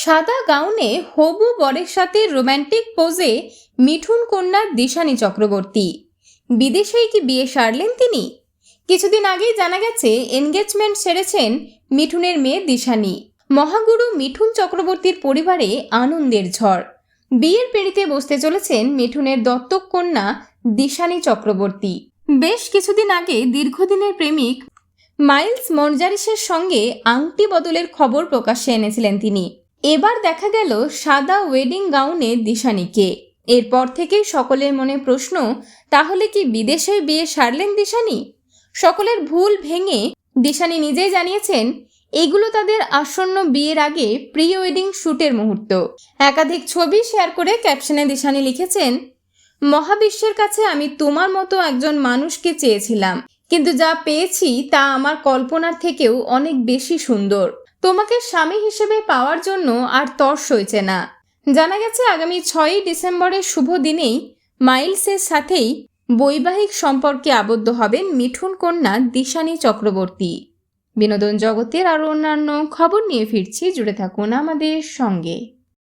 সাদা গাউনে হবু বরের সাথে রোম্যান্টিক পোজে মিঠুন কন্যা দিশানী চক্রবর্তী। বিদেশেই কি বিয়ে সারলেন তিনি? কিছুদিন আগেই জানা গেছে এনগেজমেন্ট সেরেছেন মিঠুনের মেয়ে দিশানী। মহাগুরু মিঠুন চক্রবর্তীর পরিবারে আনন্দের ঝড়। বিয়ের পিঁড়িতে বসতে চলেছেন মিঠুনের দত্তক কন্যা দিশানী চক্রবর্তী। বেশ কিছুদিন আগে দীর্ঘদিনের প্রেমিক মাইলস মর্জারিসের সঙ্গে আংটি বদলের খবর প্রকাশ্যে এনেছিলেন তিনি। এবার দেখা গেল সাদা ওয়েডিং গাউনে দিশানীকে। এরপর থেকেই সকলের মনে প্রশ্ন, তাহলে কি বিদেশে বিয়ে সারলেন দিশানী? সকলের ভুল ভেঙে দিশানী নিজেই জানিয়েছেন এগুলো তাদের আসন্ন বিয়ের আগে প্রি ওয়েডিং শ্যুটের মুহূর্ত। একাধিক ছবি শেয়ার করে ক্যাপশনে দিশানী লিখেছেন, মহাবিশ্বের কাছে আমি তোমার মতো একজন মানুষকে চেয়েছিলাম, কিন্তু যা পেয়েছি তা আমার কল্পনার থেকেও অনেক বেশি সুন্দর। তোমাকে স্বামী হিসেবে পাওয়ার জন্য আর তর সইছে না। জানা গেছে আগামী 6ই ডিসেম্বরের শুভ দিনেই মাইলসের সাথেই বৈবাহিক সম্পর্কে আবদ্ধ হবেন মিঠুন কন্যা দিশানী চক্রবর্তী। বিনোদন জগতের আরও অন্যান্য খবর নিয়ে ফিরছি, জুড়ে থাকুন আমাদের সঙ্গে।